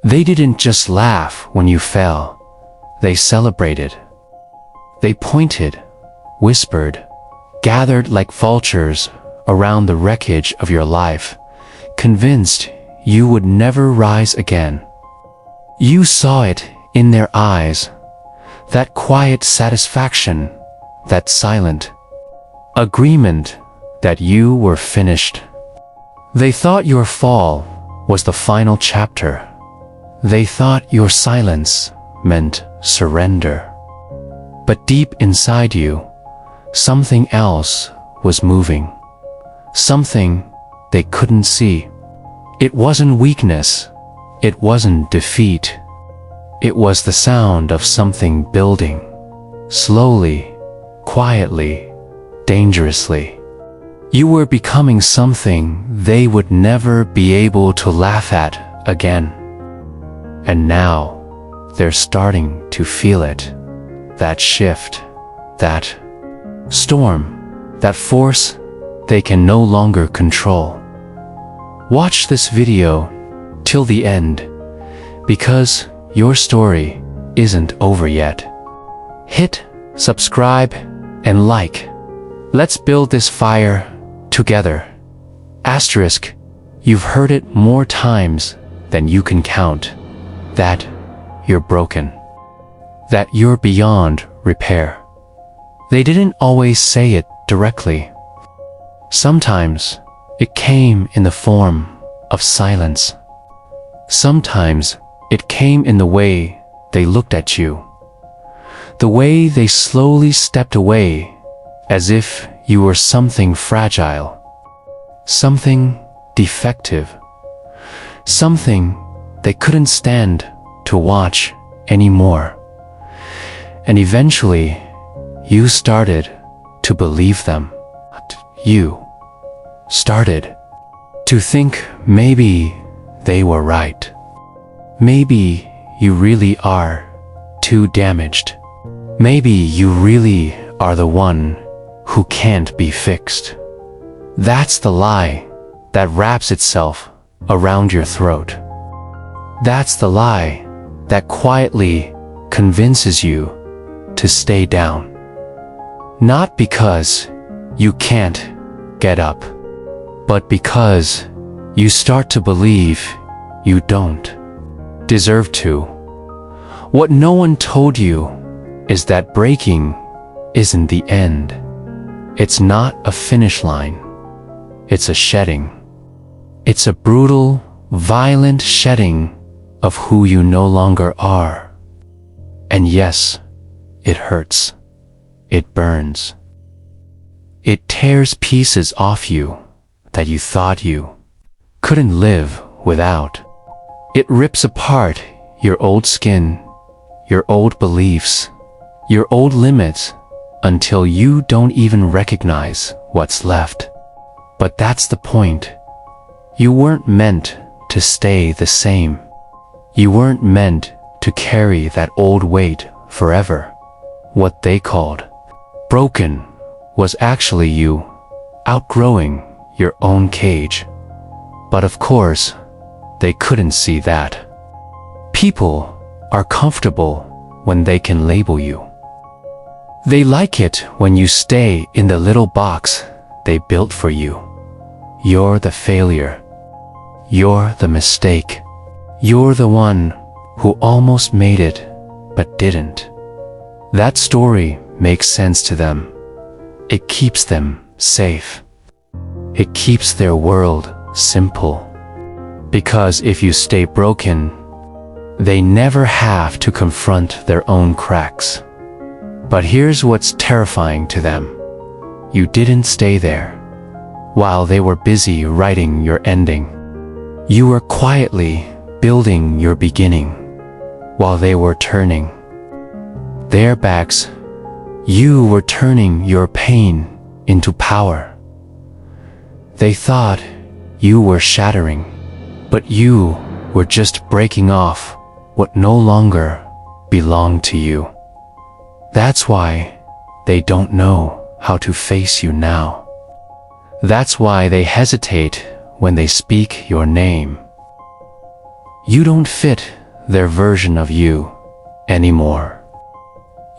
They didn't just laugh when you fell. They celebrated. They pointed, whispered, gathered like vultures around the wreckage of your life, convinced you would never rise again. You saw it in their eyes, that quiet satisfaction, that silent agreement that you were finished. They thought your fall was the final chapter. They thought your silence meant surrender. But deep inside you, something else was moving. Something they couldn't see. It wasn't weakness. It wasn't defeat. It was the sound of something building. Slowly, quietly, dangerously. You were becoming something they would never be able to laugh at again. And now, they're starting to feel it. That shift, that storm, that force they can no longer control. Watch this video till the end, because your story isn't over yet. Hit subscribe and like. Let's build this fire together. Asterisk, you've heard it more times than you can count. That you're broken. That you're beyond repair. They didn't always say it directly. Sometimes it came in the form of silence. Sometimes it came in the way they looked at you. The way they slowly stepped away, as if you were something fragile, something defective, something they couldn't stand to watch anymore. And eventually, you started to believe them. You started to think maybe they were right. Maybe you really are too damaged. Maybe you really are the one who can't be fixed. That's the lie that wraps itself around your throat. That's the lie that quietly convinces you to stay down. Not because you can't get up, but because you start to believe you don't deserve to. What no one told you is that breaking isn't the end. It's not a finish line. It's a shedding. It's a brutal, violent shedding of who you no longer are. And yes, it hurts. It burns. It tears pieces off you that you thought you couldn't live without. It rips apart your old skin, your old beliefs, your old limits, until you don't even recognize what's left. But that's the point. You weren't meant to stay the same. You weren't meant to carry that old weight forever. What they called broken was actually you outgrowing your own cage. But of course, they couldn't see that. People are comfortable when they can label you. They like it when you stay in the little box they built for you. You're the failure. You're the mistake. You're the one who almost made it, but didn't. That story makes sense to them. It keeps them safe. It keeps their world simple. Because if you stay broken, they never have to confront their own cracks. But here's what's terrifying to them. You didn't stay there. While they were busy writing your ending, you were quietly building your beginning. While they were turning their backs, you were turning your pain into power. They thought you were shattering, but you were just breaking off what no longer belonged to you. That's why they don't know how to face you now. That's why they hesitate when they speak your name. You don't fit their version of you anymore.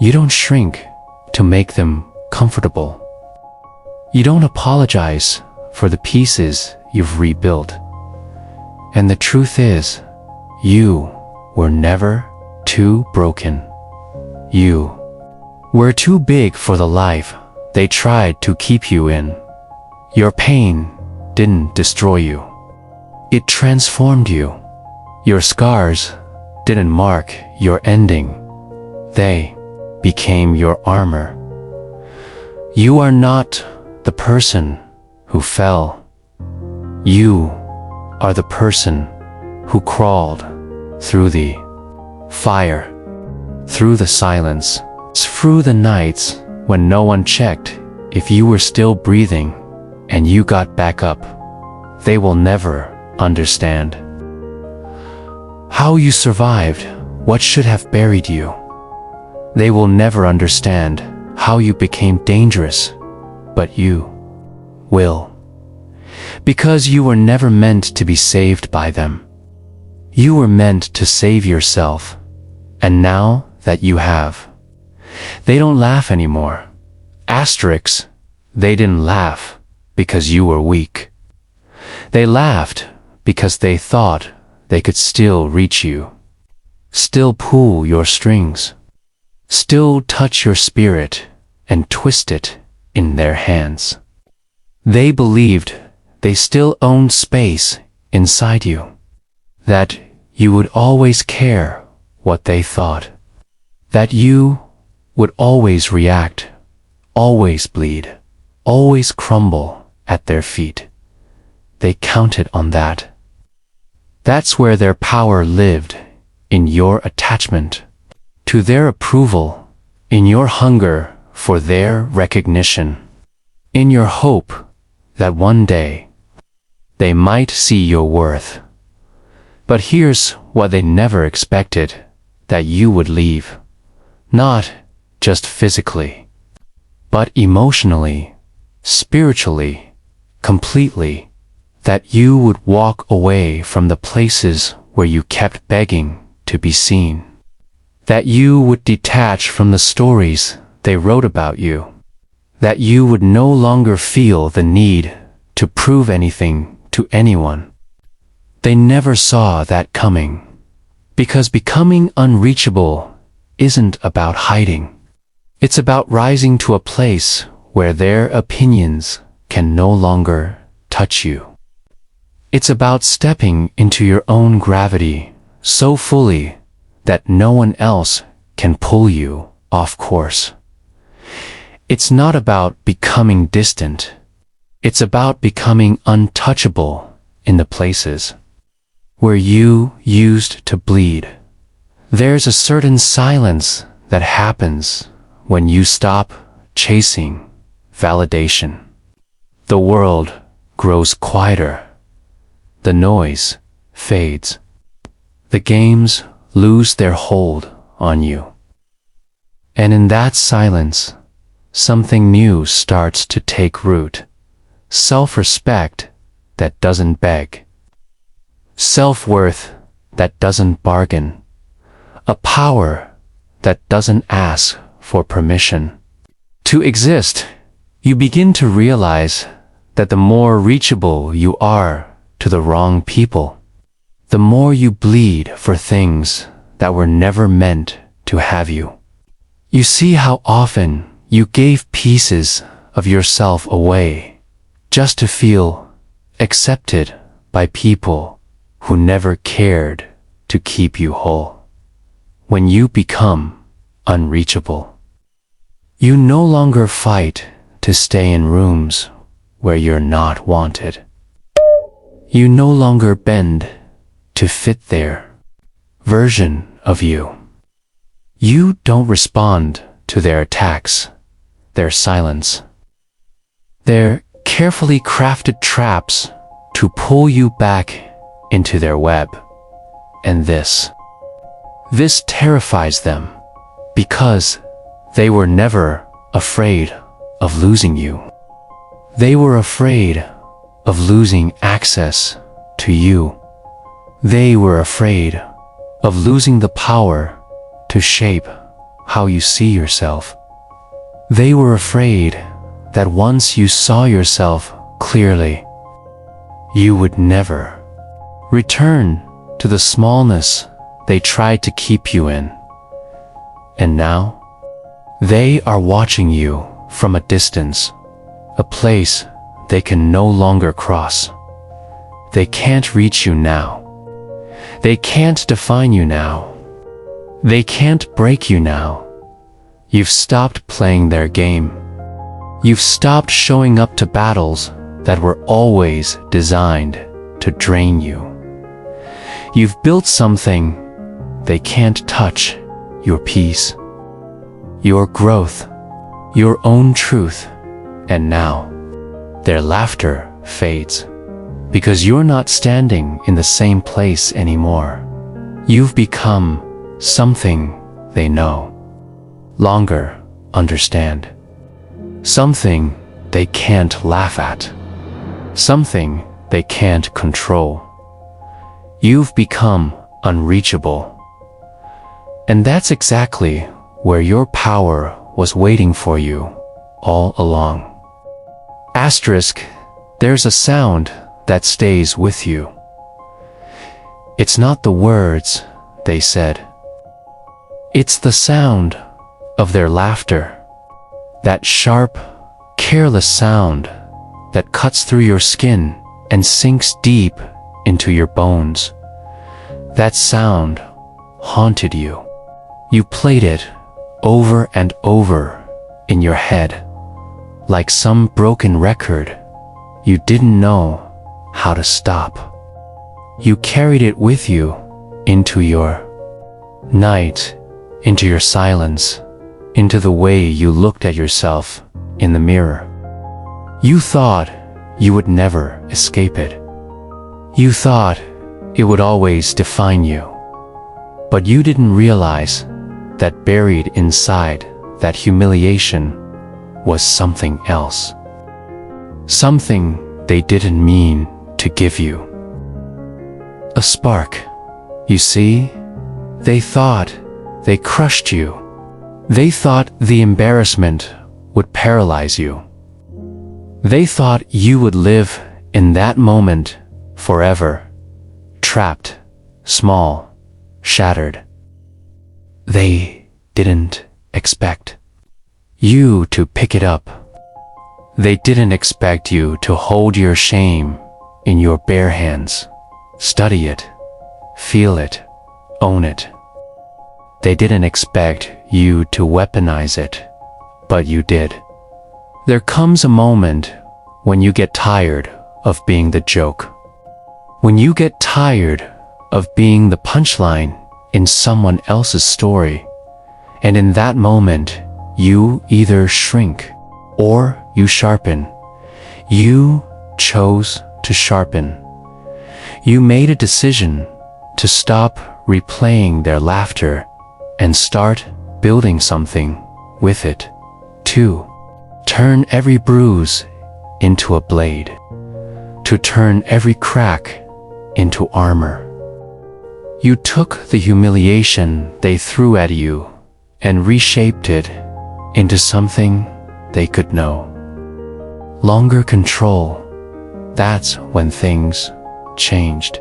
You don't shrink to make them comfortable. You don't apologize for the pieces you've rebuilt. And the truth is, you were never too broken. You were too big for the life they tried to keep you in. Your pain didn't destroy you. It transformed you. Your scars didn't mark your ending. They became your armor. You are not the person who fell. You are the person who crawled through the fire, through the silence, through the nights when no one checked if you were still breathing, and you got back up. They will never understand how you survived what should have buried you. They will never understand how you became dangerous, but you will. Because you were never meant to be saved by them. You were meant to save yourself, and now that you have, they don't laugh anymore. Asterisks, they didn't laugh because you were weak. They laughed because they thought they could still reach you, still pull your strings, still touch your spirit and twist it in their hands. They believed they still owned space inside you, that you would always care what they thought, that you would always react, always bleed, always crumble at their feet. They counted on that. That's where their power lived, in your attachment to their approval, in your hunger for their recognition, in your hope that one day they might see your worth. But here's what they never expected, that you would leave, not just physically, but emotionally, spiritually, completely, that you would walk away from the places where you kept begging to be seen, that you would detach from the stories they wrote about you, that you would no longer feel the need to prove anything to anyone. They never saw that coming, because becoming unreachable isn't about hiding. It's about rising to a place where their opinions can no longer touch you. It's about stepping into your own gravity so fully that no one else can pull you off course. It's not about becoming distant. It's about becoming untouchable in the places where you used to bleed. There's a certain silence that happens when you stop chasing validation. The world grows quieter. The noise fades. The games lose their hold on you. And in that silence, something new starts to take root. Self-respect that doesn't beg. Self-worth that doesn't bargain. A power that doesn't ask for permission to exist. You begin to realize that the more reachable you are to the wrong people, the more you bleed for things that were never meant to have you. You see how often you gave pieces of yourself away just to feel accepted by people who never cared to keep you whole. When you become unreachable, you no longer fight to stay in rooms where you're not wanted. You no longer bend to fit their version of you. You don't respond to their attacks, their silence, their carefully crafted traps to pull you back into their web. And this terrifies them, because they were never afraid of losing you. They were afraid of losing access to you. They were afraid of losing the power to shape how you see yourself. They were afraid that once you saw yourself clearly, you would never return to the smallness they tried to keep you in. And now, they are watching you from a distance, a place they can no longer cross. They can't reach you now. They can't define you now. They can't break you now. You've stopped playing their game. You've stopped showing up to battles that were always designed to drain you. You've built something they can't touch: your peace, your growth, your own truth. And now, their laughter fades, because you're not standing in the same place anymore. You've become something they no longer understand. Something they can't laugh at. Something they can't control. You've become unreachable. And that's exactly where your power was waiting for you all along. Asterisk, there's a sound that stays with you. It's not the words they said. It's the sound of their laughter. That sharp, careless sound that cuts through your skin and sinks deep into your bones. That sound haunted you. You played it over and over in your head, like some broken record you didn't know how to stop. You carried it with you into your night, into your silence, into the way you looked at yourself in the mirror. You thought you would never escape it. You thought it would always define you. But you didn't realize that buried inside that humiliation was something else. Something they didn't mean to give you. A spark. You see, they thought they crushed you. They thought the embarrassment would paralyze you. They thought you would live in that moment forever, trapped, small, shattered. They didn't expect you to pick it up. They didn't expect you to hold your shame in your bare hands, study it, feel it, own it. They didn't expect you to weaponize it, but you did. There comes a moment when you get tired of being the joke. When you get tired of being the punchline in someone else's story. And in that moment, you either shrink or you sharpen. You chose to sharpen. You made a decision to stop replaying their laughter and start building something with it. To turn every bruise into a blade. To turn every crack into armor. You took the humiliation they threw at you and reshaped it into something they could know. Longer control. That's when things changed.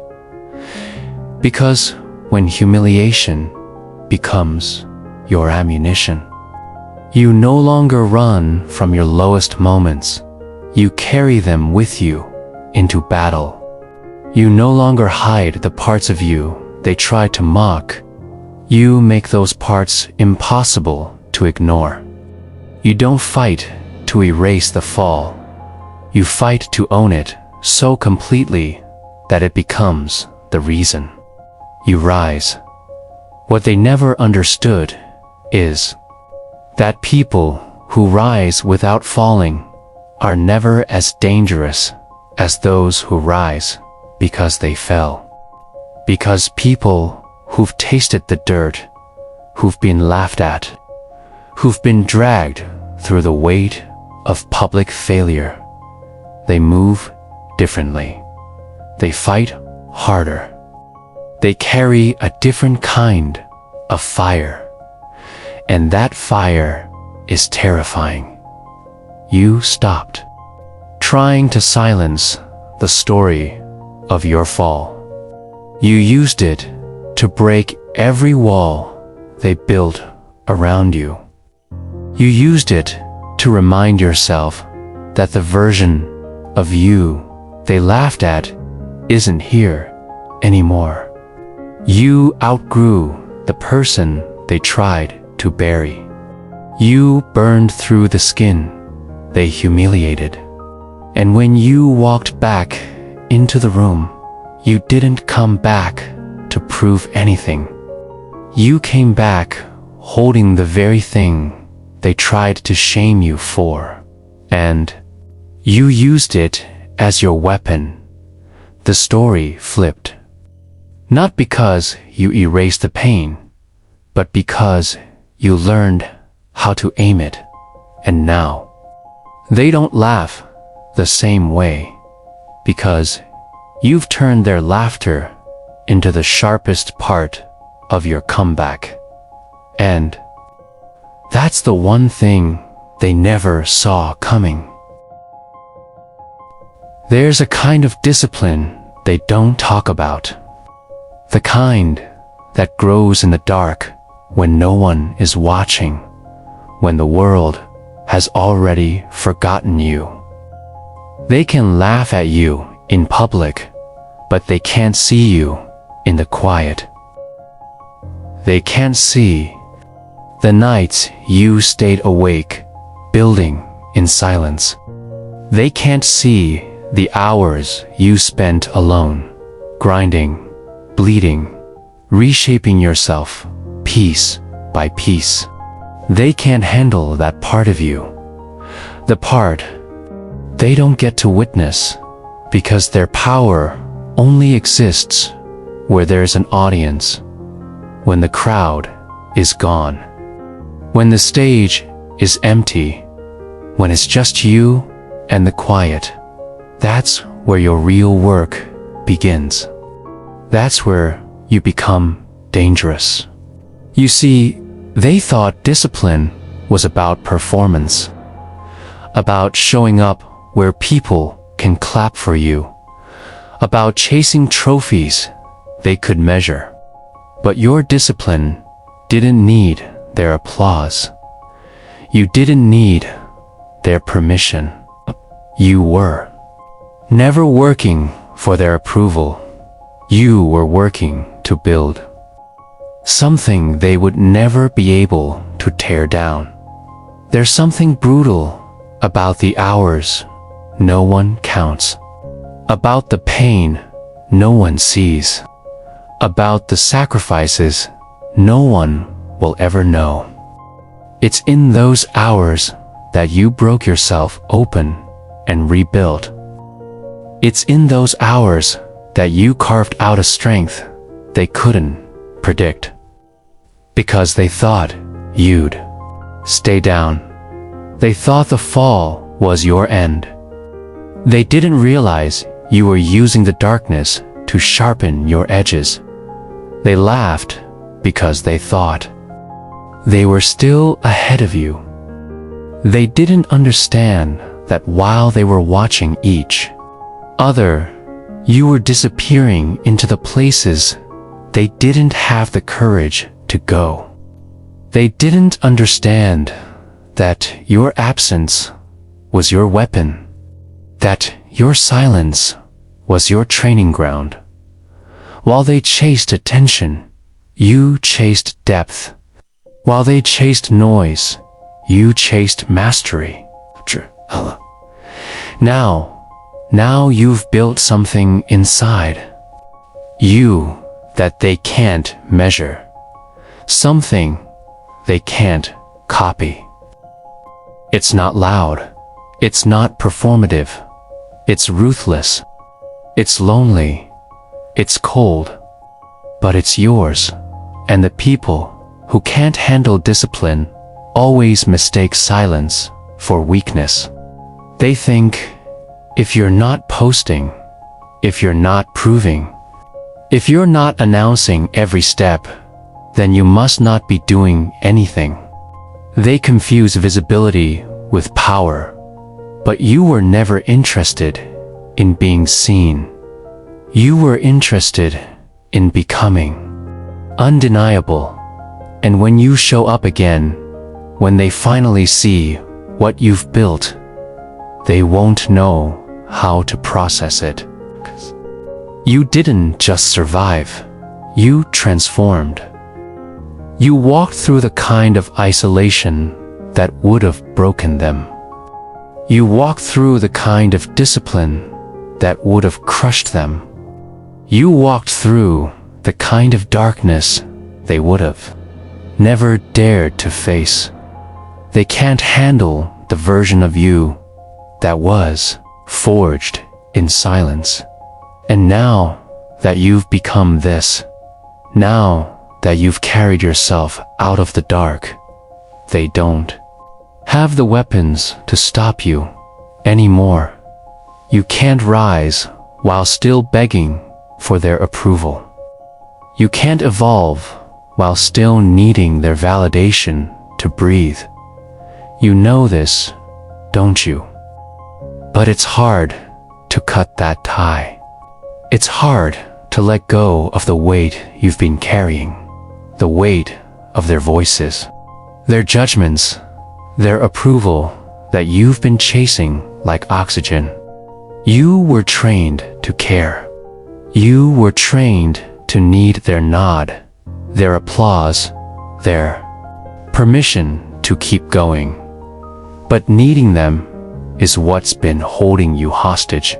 Because when humiliation becomes your ammunition, you no longer run from your lowest moments. You carry them with you into battle. You no longer hide the parts of you they try to mock. You make those parts impossible to ignore. You don't fight to erase the fall. You fight to own it so completely that it becomes the reason you rise. What they never understood is that people who rise without falling are never as dangerous as those who rise because they fell. Because people who've tasted the dirt, who've been laughed at, who've been dragged through the weight of public failure, they move differently. They fight harder. They carry a different kind of fire. And that fire is terrifying. You stopped, trying to silence the story of your fall. You used it to break every wall they built around you. You used it to remind yourself that the version of you they laughed at isn't here anymore. You outgrew the person they tried to bury. You burned through the skin they humiliated. And when you walked back into the room, you didn't come back to prove anything. You came back holding the very thing they tried to shame you for. And you used it as your weapon. The story flipped. Not because you erased the pain, but because you learned how to aim it. And now, they don't laugh the same way, because you've turned their laughter into the sharpest part of your comeback. And that's the one thing they never saw coming. There's a kind of discipline they don't talk about. The kind that grows in the dark when no one is watching, when the world has already forgotten you. They can laugh at you in public, but they can't see you in the quiet. They can't see the nights you stayed awake, building in silence. They can't see the hours you spent alone, grinding, bleeding, reshaping yourself, piece by piece. They can't handle that part of you, the part they don't get to witness, because their power only exists where there's an audience, when the crowd is gone, when the stage is empty, when it's just you and the quiet. That's where your real work begins. That's where you become dangerous. You see, they thought discipline was about performance, about showing up where people can clap for you, about chasing trophies they could measure. But your discipline didn't need their applause. You didn't need their permission. You were never working for their approval. You were working to build something they would never be able to tear down. There's something brutal about the hours no one counts, about the pain no one sees, about the sacrifices no one will ever know. It's in those hours that you broke yourself open and rebuilt. It's in those hours that you carved out a strength they couldn't predict, because they thought you'd stay down. They thought the fall was your end. They didn't realize you were using the darkness to sharpen your edges. They laughed because they thought they were still ahead of you. They didn't understand that while they were watching each other, you were disappearing into the places they didn't have the courage to go. They didn't understand that your absence was your weapon, that your silence was your training ground. While they chased attention, you chased depth. While they chased noise, you chased mastery. Now you've built something inside you that they can't measure, something they can't copy. It's not loud, it's not performative, it's ruthless, it's lonely, it's cold, but it's yours. And the people who can't handle discipline always mistake silence for weakness. They think if you're not posting, if you're not proving, If you're not announcing every step, then you must not be doing anything. They confuse visibility with power, but you were never interested in being seen. You were interested in becoming undeniable. And when you show up again, when they finally see what you've built, they won't know how to process it. You didn't just survive, you transformed. You walked through the kind of isolation that would have broken them. You walked through the kind of discipline that would have crushed them. You walked through the kind of darkness they would have never dared to face. They can't handle the version of you that was forged in silence. And now that you've become this, now that you've carried yourself out of the dark, they don't have the weapons to stop you anymore. You can't rise while still begging for their approval. You can't evolve while still needing their validation to breathe. You know this, don't you? But it's hard to cut that tie. It's hard to let go of the weight you've been carrying, the weight of their voices, their judgments, their approval that you've been chasing like oxygen. You were trained to care. You were trained to need their nod, their applause, their permission to keep going. But needing them is what's been holding you hostage.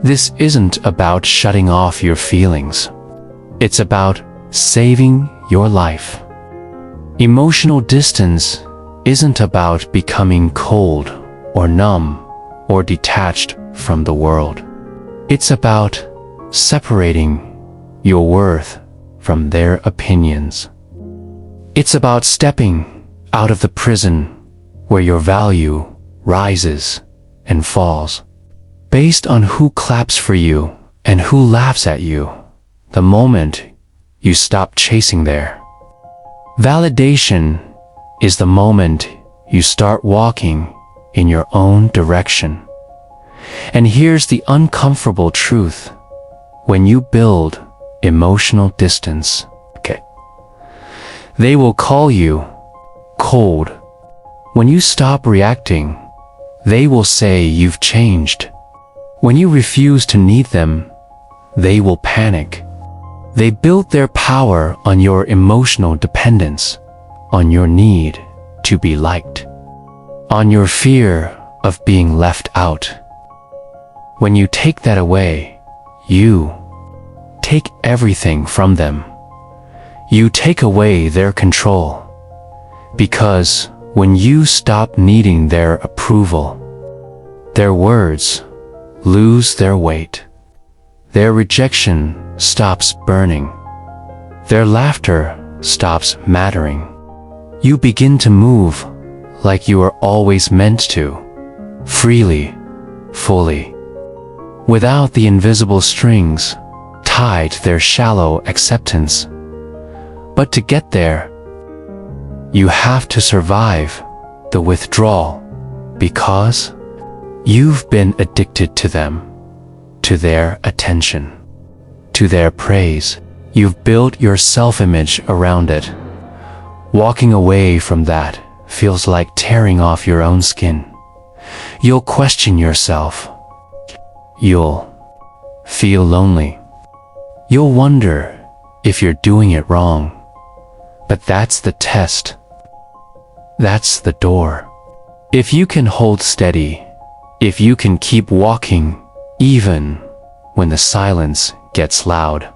This isn't about shutting off your feelings. It's about saving your life. Emotional distance isn't about becoming cold or numb or detached from the world. It's about separating your worth from their opinions. It's about stepping out of the prison where your value rises and falls based on who claps for you and who laughs at you the moment you stop chasing their validation is the moment you start walking in your own direction. And here's the uncomfortable truth. When you build emotional distance, they will call you cold. When you stop reacting, they will say you've changed. When you refuse to need them, they will panic. They built their power on your emotional dependence, on your need to be liked, on your fear of being left out. When you take that away, you take everything from them. You take away their control. Because when you stop needing their approval, their words lose their weight. Their rejection stops burning. Their laughter stops mattering. You begin to move like you were always meant to, freely, fully, without the invisible strings tied to their shallow acceptance. But to get there, you have to survive the withdrawal because you've been addicted to them, to their attention, to their praise. You've built your self-image around it. Walking away from that feels like tearing off your own skin. You'll question yourself. You'll feel lonely. You'll wonder if you're doing it wrong. But that's the test. That's the door. If you can hold steady, if you can keep walking, even when the silence gets loud,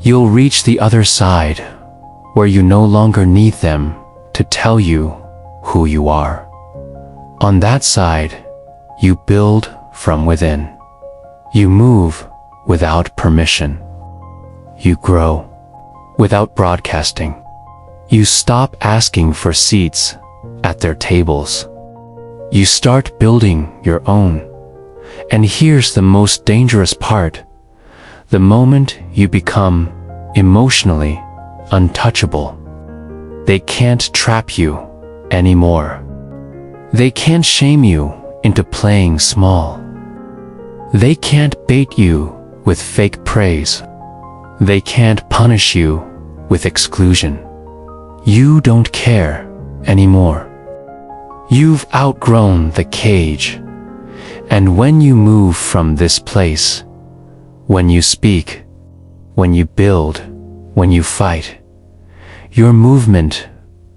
you'll reach the other side, where you no longer need them to tell you who you are. On that side, you build from within. You move without permission. You grow without broadcasting. You stop asking for seats at their tables. You start building your own. And here's the most dangerous part. The moment you become emotionally untouchable, they can't trap you anymore. They can't shame you into playing small. They can't bait you with fake praise. They can't punish you with exclusion. You don't care anymore. You've outgrown the cage. And when you move from this place, when you speak, when you build, when you fight, your movement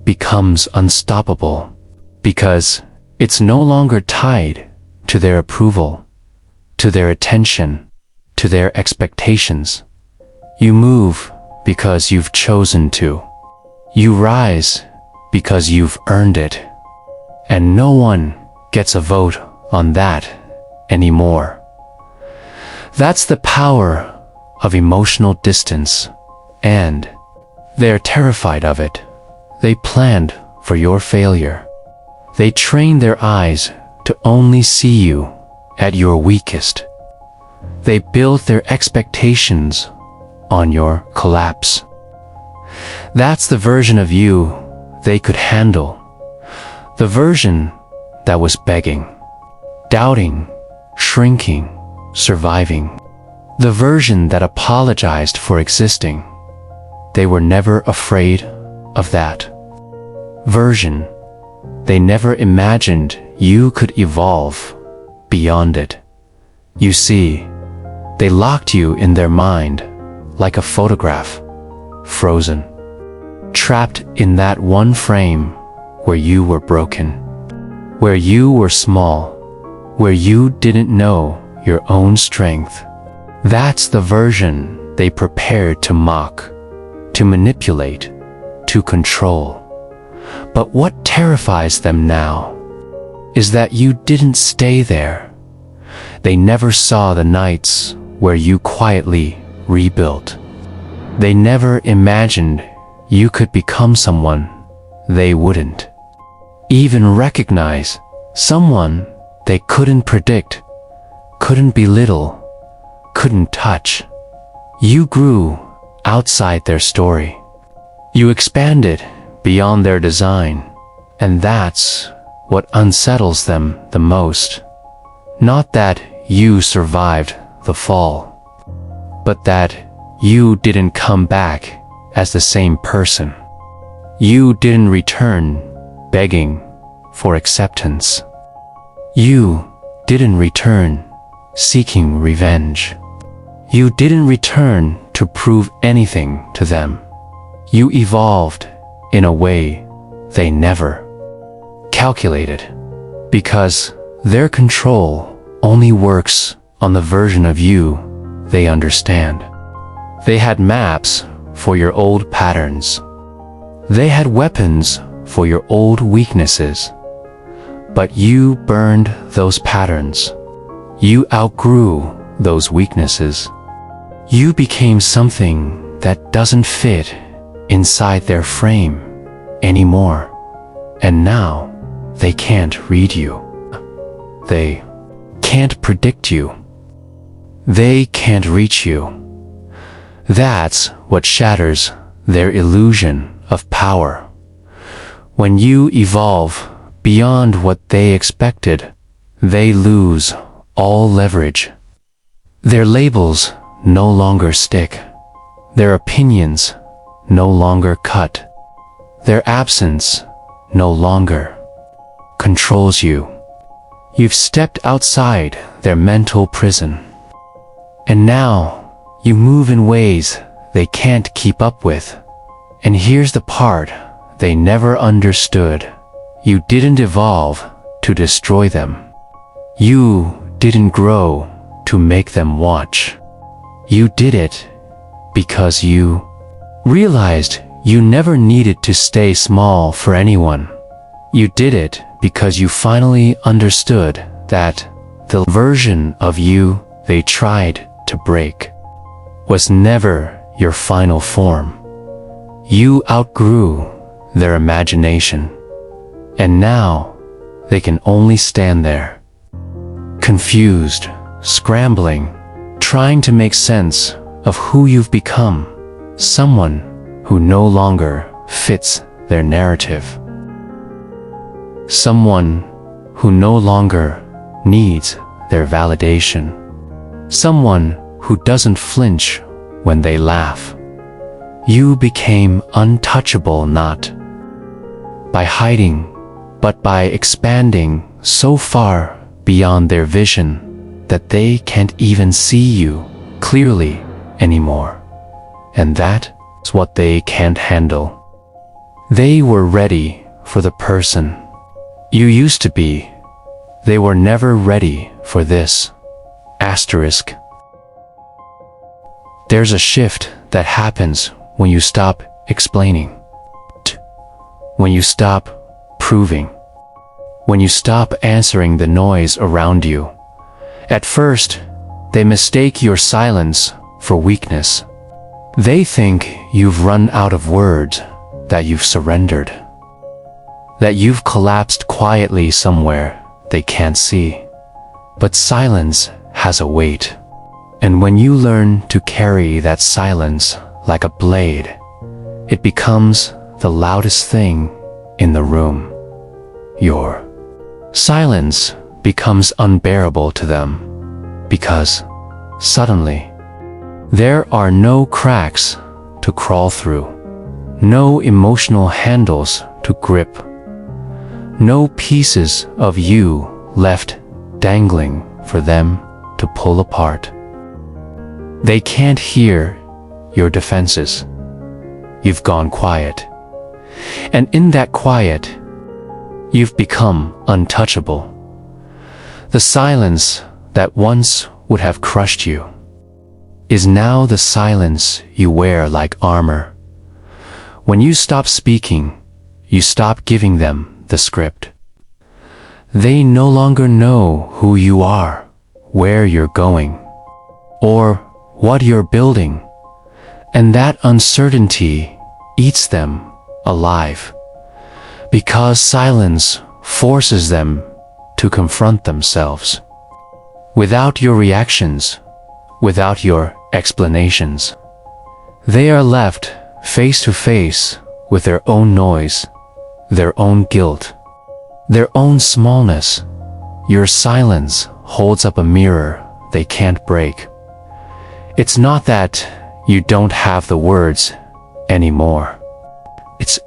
becomes unstoppable because it's no longer tied to their approval, to their attention, to their expectations. You move because you've chosen to. You rise because you've earned it. And no one gets a vote on that anymore. That's the power of emotional distance, and they're terrified of it. They planned for your failure. They trained their eyes to only see you at your weakest. They built their expectations on your collapse. That's the version of you they could handle. The version that was begging, doubting, shrinking, surviving. The version that apologized for existing. They were never afraid of that version. They never imagined you could evolve beyond it. You see, they locked you in their mind like a photograph, frozen, trapped in that one frame where you were broken, where you were small, where you didn't know your own strength. That's the version they prepared to mock, to manipulate, to control. But what terrifies them now is that you didn't stay there. They never saw the nights where you quietly rebuilt. They never imagined you could become someone they wouldn't even recognize, someone they couldn't predict, couldn't belittle, couldn't touch. You grew outside their story. You expanded beyond their design, and that's what unsettles them the most. Not that you survived the fall, but that you didn't come back as the same person. You didn't return begging for acceptance. You didn't return seeking revenge. You didn't return to prove anything to them. You evolved in a way they never calculated, because their control only works on the version of you they understand. They had maps for your old patterns. They had weapons for your old weaknesses. But you burned those patterns. You outgrew those weaknesses. You became something that doesn't fit inside their frame anymore. And now they can't read you. They can't predict you. They can't reach you. That's what shatters their illusion of power. When you evolve beyond what they expected, they lose all leverage. Their labels no longer stick. Their opinions no longer cut. Their absence no longer controls you. You've stepped outside their mental prison. And now you move in ways they can't keep up with. And here's the part they never understood. You didn't evolve to destroy them. You didn't grow to make them watch. You did it because you realized you never needed to stay small for anyone. You did it because you finally understood that the version of you they tried to break was never your final form. You outgrew their imagination, and now they can only stand there, confused, scrambling, trying to make sense of who you've become, someone who no longer fits their narrative. Someone who no longer needs their validation. Someone who doesn't flinch when they laugh. You became untouchable not by hiding, but by expanding so far beyond their vision that they can't even see you clearly anymore. And that's what they can't handle. They were ready for the person you used to be. They were never ready for this. Asterisk. There's a shift that happens when you stop explaining. When you stop proving. When you stop answering the noise around you. At first, they mistake your silence for weakness. They think you've run out of words, that you've surrendered, that you've collapsed quietly somewhere they can't see. But silence has a weight. And when you learn to carry that silence like a blade, it becomes the loudest thing in the room. Your silence becomes unbearable to them because suddenly there are no cracks to crawl through, no emotional handles to grip, no pieces of you left dangling for them to pull apart. They can't hear your defenses. You've gone quiet. And in that quiet, you've become untouchable. The silence that once would have crushed you is now the silence you wear like armor. When you stop speaking, you stop giving them the script. They no longer know who you are, where you're going, or what you're building, and that uncertainty eats them alive, because silence forces them to confront themselves. Without your reactions, without your explanations, they are left face to face with their own noise, their own guilt, their own smallness. Your silence holds up a mirror they can't break. It's not that you don't have the words anymore. It's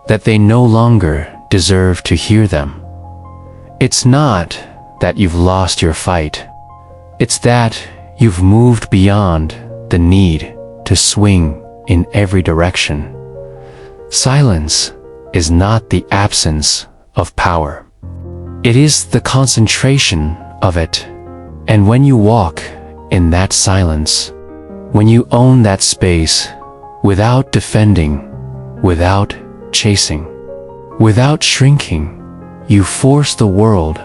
that they no longer deserve to hear them. It's not that you've lost your fight. It's that you've moved beyond the need to swing in every direction. Silence is not the absence of power. It is the concentration of it. And when you walk in that silence, when you own that space without defending, without chasing, without shrinking, you force the world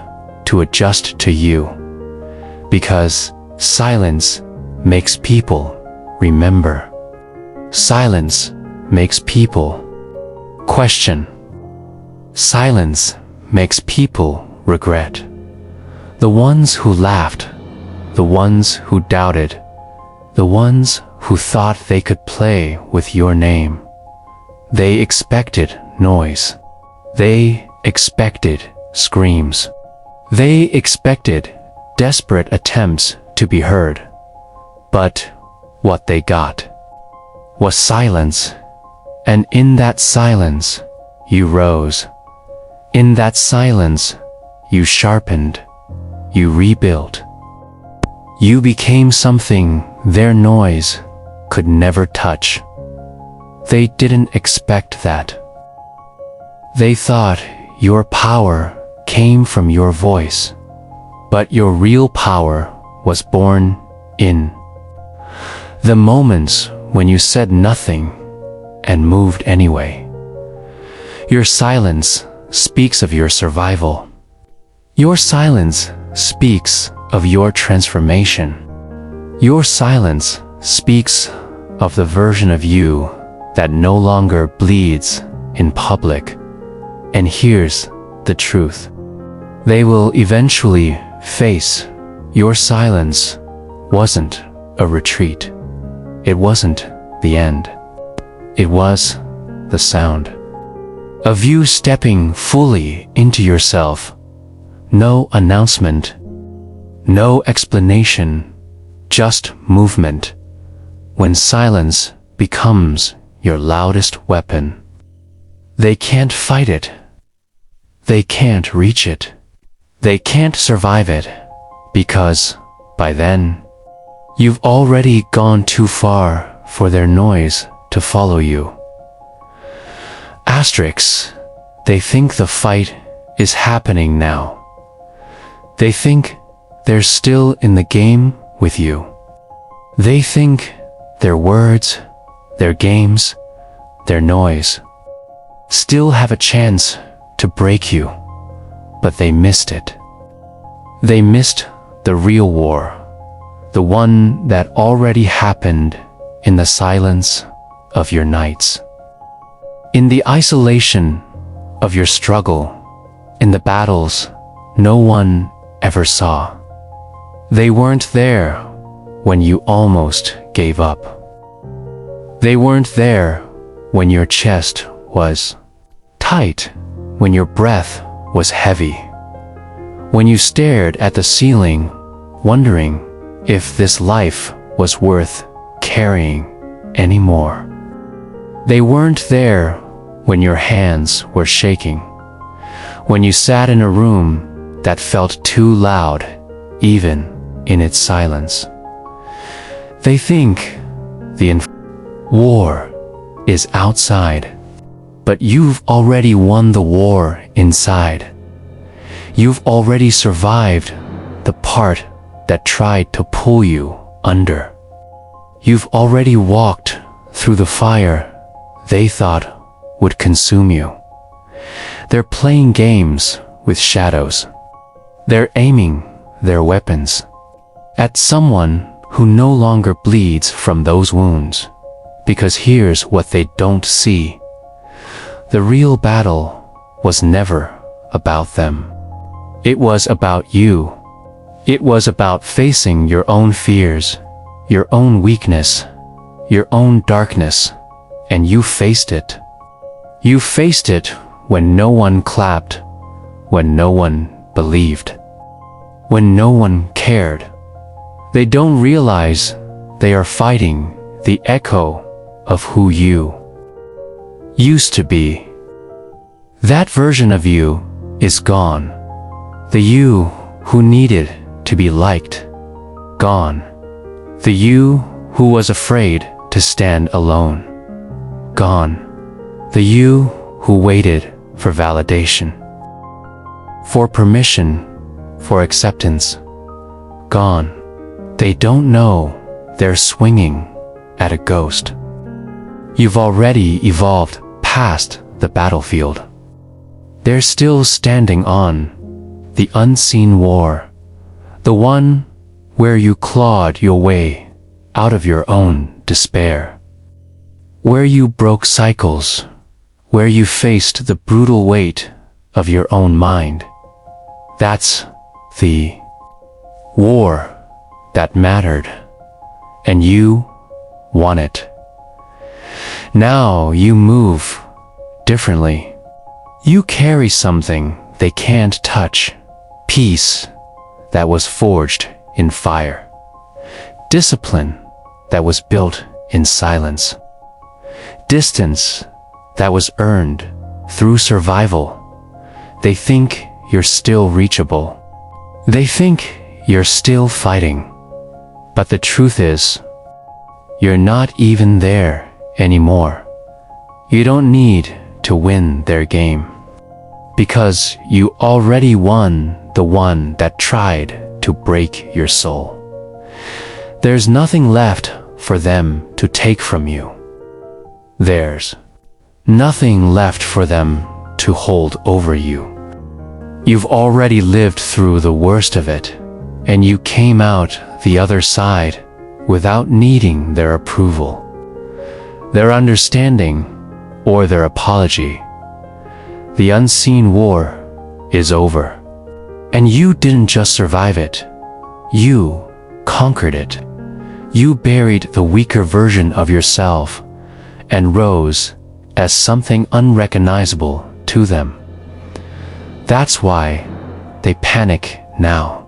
to adjust to you. Because silence makes people remember. Silence makes people question. Silence makes people regret. The ones who laughed, the ones who doubted, the ones who thought they could play with your name. They expected noise. They expected screams. They expected desperate attempts to be heard. But what they got was silence. And in that silence, you rose. In that silence, you sharpened. You rebuilt. You became something their noise could never touch. They didn't expect that. They thought your power came from your voice, but your real power was born in the moments when you said nothing and moved anyway. Your silence speaks of your survival. Your silence speaks of your transformation. Your silence speaks of the version of you that no longer bleeds in public. And here's the truth. They will eventually face your silence wasn't a retreat. It wasn't the end. It was the sound of you stepping fully into yourself. No announcement, no explanation, just movement. When silence becomes your loudest weapon, they can't fight it. They can't reach it. They can't survive it, because by then, you've already gone too far for their noise to follow you. Asterisks, they think the fight is happening now. They think they're still in the game with you. They think their words, their games, their noise still have a chance to break you, but they missed it. They missed the real war, the one that already happened in the silence of your nights. In the isolation of your struggle, in the battles no one ever saw. They weren't there when you almost gave up. They weren't there when your chest was tight, when your breath was heavy, when you stared at the ceiling, wondering if this life was worth carrying anymore. They weren't there when your hands were shaking, when you sat in a room that felt too loud, even in its silence. They think the war is outside, but you've already won the war inside. You've already survived the part that tried to pull you under. You've already walked through the fire they thought would consume you. They're playing games with shadows. They're aiming their weapons at someone who no longer bleeds from those wounds. Because here's what they don't see. The real battle was never about them. It was about you. It was about facing your own fears, your own weakness, your own darkness, and you faced it. You faced it when no one clapped, when no one believed, when no one cared. They don't realize they are fighting the echo of who you used to be. That version of you is gone. The you who needed to be liked, gone. The you who was afraid to stand alone, gone. The you who waited for validation, for permission, for acceptance, gone. They don't know they're swinging at a ghost. You've already evolved past the battlefield. They're still standing on the unseen war, the one where you clawed your way out of your own despair, where you broke cycles, where you faced the brutal weight of your own mind. That's the war that mattered, and you won it. Now you move differently. You carry something they can't touch, peace that was forged in fire, discipline that was built in silence, distance that was earned through survival. They think you're still reachable. They think you're still fighting. But the truth is, you're not even there anymore. You don't need to win their game, because you already won the one that tried to break your soul. There's nothing left for them to take from you. There's nothing left for them to hold over you. You've already lived through the worst of it, and you came out the other side without needing their approval, their understanding, or their apology. The unseen war is over, and you didn't just survive it. You conquered it. You buried the weaker version of yourself and rose as something unrecognizable to them. That's why they panic now,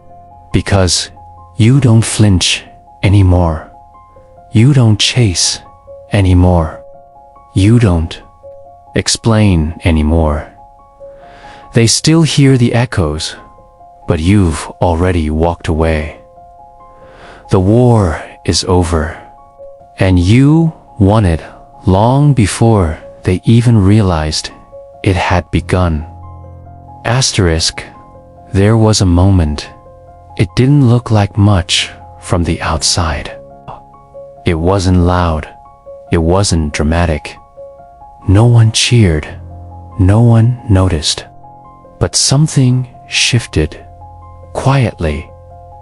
because you don't flinch anymore. You don't chase anymore. You don't explain anymore. They still hear the echoes, but you've already walked away. The war is over, and you won it long before they even realized it had begun. Asterisk, there was a moment. It didn't look like much from the outside. It wasn't loud. It wasn't dramatic. No one cheered. No one noticed. But something shifted. Quietly,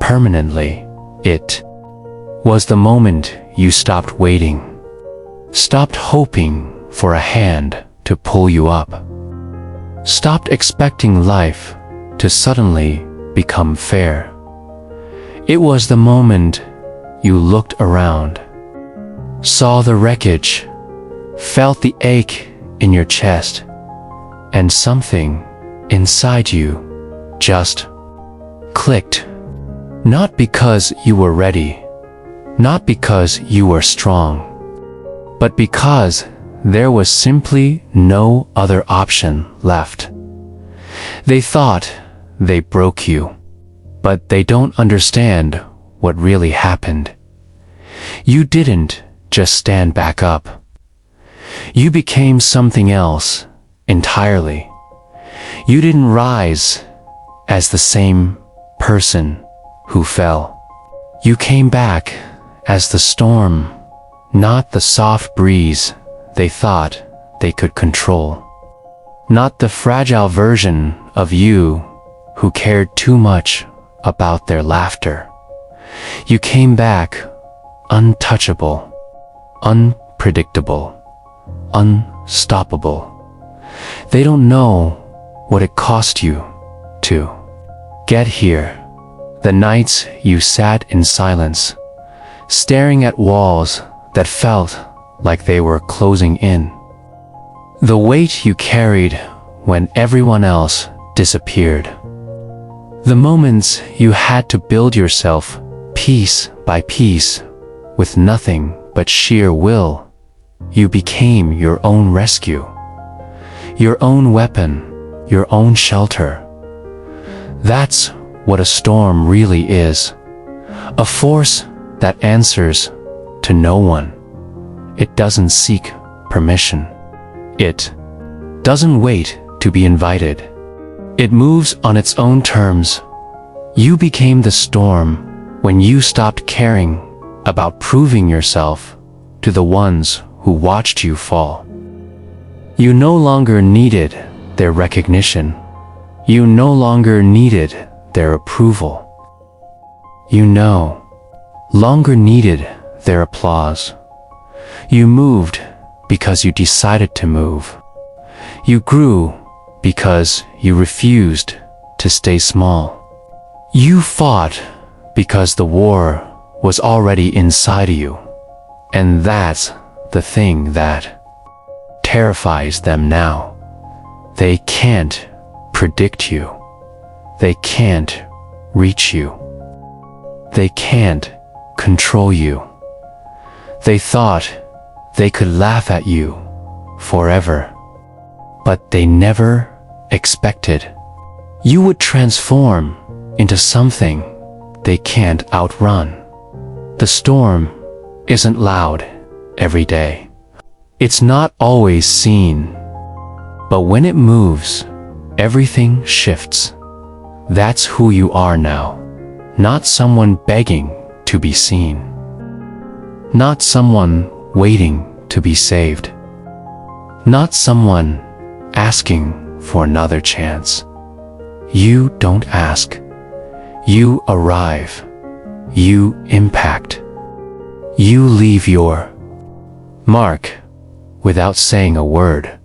permanently. It was the moment you stopped waiting. Stopped hoping for a hand to pull you up. Stopped expecting life to suddenly become fair. It was the moment you looked around, saw the wreckage, felt the ache in your chest, and something inside you just clicked. Not because you were ready, not because you were strong, but because there was simply no other option left. They thought they broke you, but they don't understand what really happened. You didn't just stand back up. You became something else entirely. You didn't rise as the same person who fell. You came back as the storm, not the soft breeze they thought they could control. Not the fragile version of you who cared too much about their laughter. You came back untouchable, unpredictable, unstoppable. They don't know what it cost you to get here. The nights you sat in silence, staring at walls that felt like they were closing in. The weight you carried when everyone else disappeared. The moments you had to build yourself piece by piece with nothing but sheer will. You became your own rescue, your own weapon, your own shelter. That's what a storm really is. A force that answers to no one. It doesn't seek permission. It doesn't wait to be invited. It moves on its own terms. You became the storm when you stopped caring about proving yourself to the ones who watched you fall. You no longer needed their recognition. You no longer needed their approval. You no longer needed their applause. You moved because you decided to move. You grew because you refused to stay small. You fought because the war was already inside of you. And that's the thing that terrifies them now. They can't predict you. They can't reach you. They can't control you. They thought they could laugh at you forever, but they never expected you would transform into something they can't outrun. The storm isn't loud every day. It's not always seen, but when it moves, everything shifts. That's who you are now, not someone begging to be seen, not someone waiting to be saved, not someone asking for another chance. You don't ask. You arrive. You impact. You leave your mark without saying a word.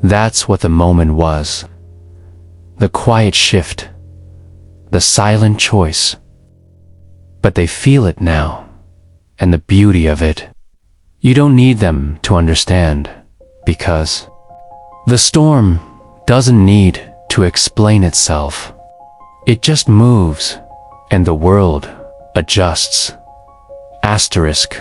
That's what the moment was. The quiet shift. The silent choice. But they feel it now. and the beauty of it. You don't need them to understand, because the storm doesn't need to explain itself. It just moves, and the world adjusts. Asterisk.